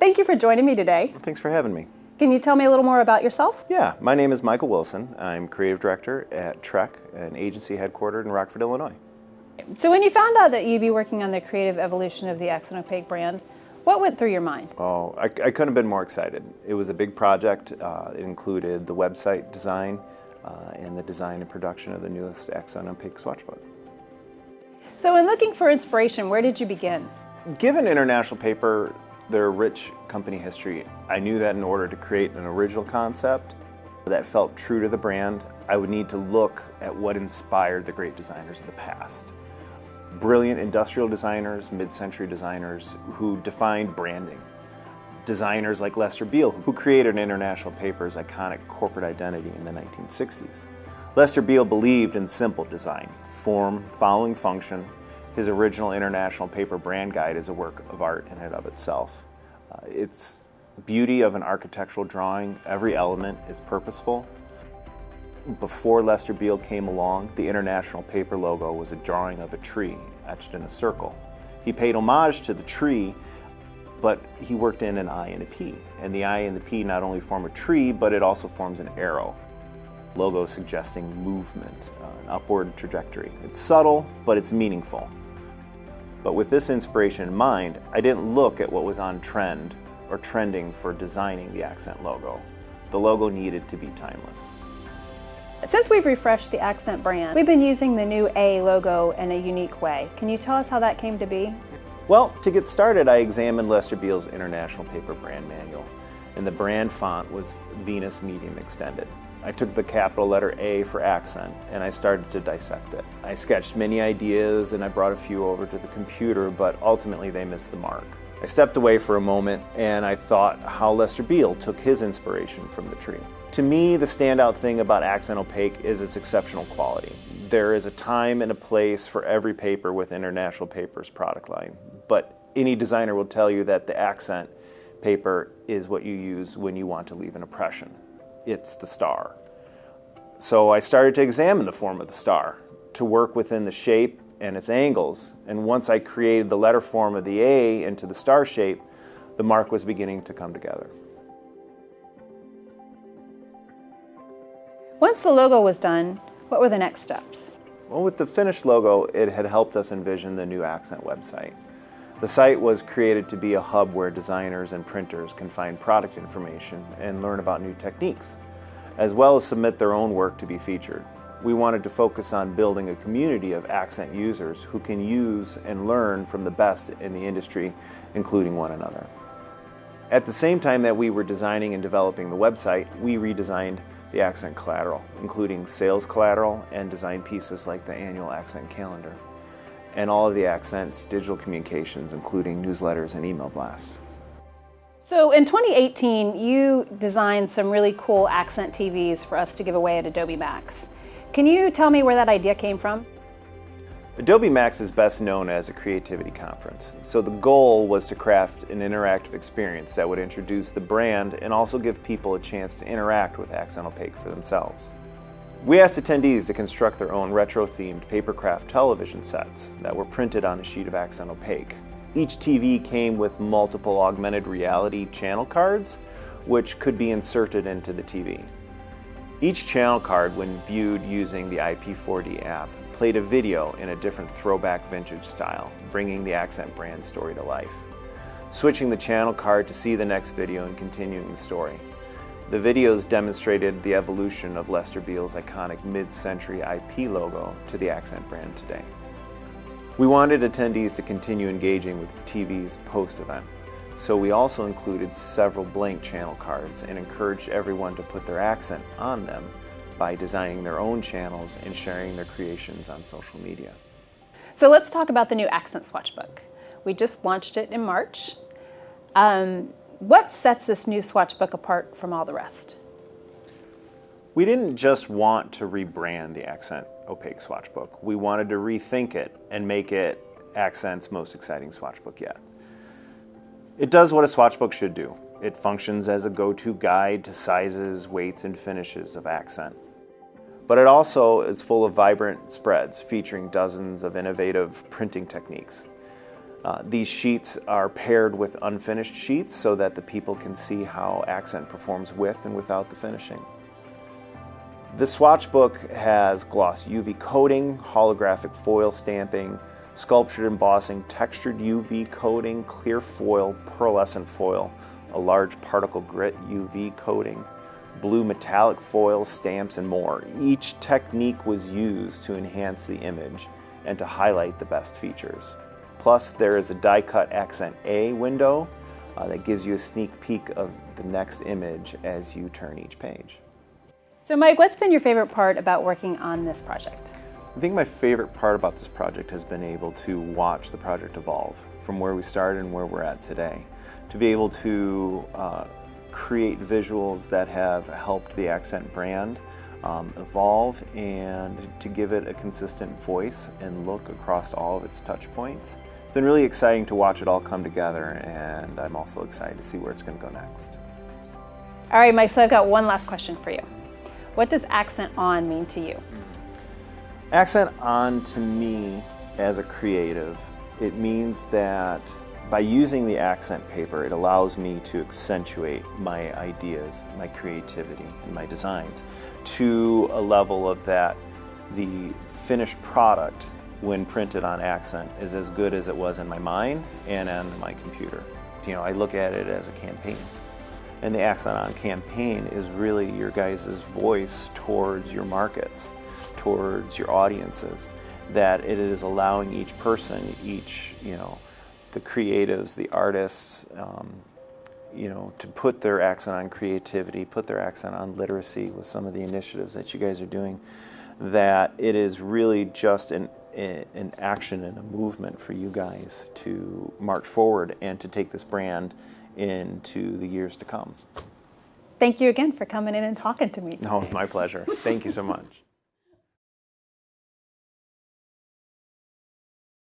Thank you for joining me today. Well, thanks for having me. Can you tell me a little more about yourself? Yeah, my name is Michael Wilson. I'm creative director at Trekk, an agency headquartered in Rockford, Illinois. So when you found out that you'd be working on the creative evolution of the Accent Opaque brand, what went through your mind? Oh, I couldn't have been more excited. It was a big project. It included the website design and the design and production of the newest Accent Opaque Swatch book. So in looking for inspiration, where did you begin? Given International Paper their rich company history, I knew that in order to create an original concept that felt true to the brand, I would need to look at what inspired the great designers of the past. Brilliant industrial designers, mid-century designers who defined branding. Designers like Lester Beale, who created International Paper's iconic corporate identity in the 1960s. Lester Beale believed in simple design, form following function. His original International Paper brand guide is a work of art in and of itself. It's beauty of an architectural drawing. Every element is purposeful. Before Lester Beale came along, the International Paper logo was a drawing of a tree etched in a circle. He paid homage to the tree, but he worked in an I and a P. And the I and the P not only form a tree, but it also forms an arrow. Logo suggesting movement, an upward trajectory. It's subtle, but it's meaningful. But with this inspiration in mind, I didn't look at what was on trend or trending for designing the Accent logo. The logo needed to be timeless. Since we've refreshed the Accent brand, we've been using the new A logo in a unique way. Can you tell us how that came to be? Well, to get started, I examined Lester Beale's International Paper brand manual, and the brand font was Venus Medium Extended. I took the capital letter A for accent, and I started to dissect it. I sketched many ideas, and I brought a few over to the computer, but ultimately they missed the mark. I stepped away for a moment, and I thought how Lester Beale took his inspiration from the tree. To me, the standout thing about Accent Opaque is its exceptional quality. There is a time and a place for every paper with International Paper's product line, but any designer will tell you that the Accent paper is what you use when you want to leave an impression. It's the star. So I started to examine the form of the star, to work within the shape and its angles, and once I created the letter form of the A into the star shape, the mark was beginning to come together. Once the logo was done, what were the next steps? Well, with the finished logo, it had helped us envision the new Accent website. The site was created to be a hub where designers and printers can find product information and learn about new techniques, as well as submit their own work to be featured. We wanted to focus on building a community of Accent users who can use and learn from the best in the industry, including one another. At the same time that we were designing and developing the website, we redesigned the Accent collateral, including sales collateral and design pieces like the annual Accent calendar, and all of the Accent's digital communications, including newsletters and email blasts. So in 2018, you designed some really cool Accent TVs for us to give away at Adobe Max. Can you tell me where that idea came from? Adobe Max is best known as a creativity conference, so the goal was to craft an interactive experience that would introduce the brand and also give people a chance to interact with Accent Opaque for themselves. We asked attendees to construct their own retro-themed papercraft television sets that were printed on a sheet of Accent Opaque. Each TV came with multiple augmented reality channel cards, which could be inserted into the TV. Each channel card, when viewed using the IP4D app, played a video in a different throwback vintage style, bringing the Accent brand story to life. Switching the channel card to see the next video and continuing the story. The videos demonstrated the evolution of Lester Beale's iconic mid-century IP logo to the Accent brand today. We wanted attendees to continue engaging with TV's post-event, so we also included several blank channel cards and encouraged everyone to put their accent on them by designing their own channels and sharing their creations on social media. So let's talk about the new Accent Swatch book. We just launched it in March. What sets this new Swatch book apart from all the rest? We didn't just want to rebrand the Accent Opaque Swatch book. We wanted to rethink it and make it Accent's most exciting swatch book yet. It does what a swatch book should do. It functions as a go-to guide to sizes, weights, and finishes of Accent. But it also is full of vibrant spreads featuring dozens of innovative printing techniques. These sheets are paired with unfinished sheets so that the people can see how accent performs with and without the finishing. The Swatch book has gloss UV coating, holographic foil stamping, sculptured embossing, textured UV coating, clear foil, pearlescent foil, a large particle grit UV coating, blue metallic foil, stamps, and more. Each technique was used to enhance the image and to highlight the best features. Plus, there is a die-cut accent A window that gives you a sneak peek of the next image as you turn each page. So Mike, what's been your favorite part about working on this project? I think my favorite part about this project has been able to watch the project evolve from where we started and where we're at today. To be able to create visuals that have helped the accent brand evolve and to give it a consistent voice and look across all of its touch points. It's been really exciting to watch it all come together, and I'm also excited to see where it's going to go next. All right, Mike, so I've got one last question for you. What does accent on mean to you? Accent on to me as a creative, it means that by using the accent paper, it allows me to accentuate my ideas, my creativity, and my designs to a level of that the finished product when printed on accent is as good as it was in my mind and on my computer. You know, I look at it as a campaign. And the accent on campaign is really your guys' voice towards your markets, towards your audiences, that it is allowing each person, the creatives, the artists, to put their accent on creativity, put their accent on literacy with some of the initiatives that you guys are doing, that it is really just an action and a movement for you guys to march forward and to take this brand into the years to come. Thank you again for coming in and talking to me today. No, it's my pleasure. Thank you so much.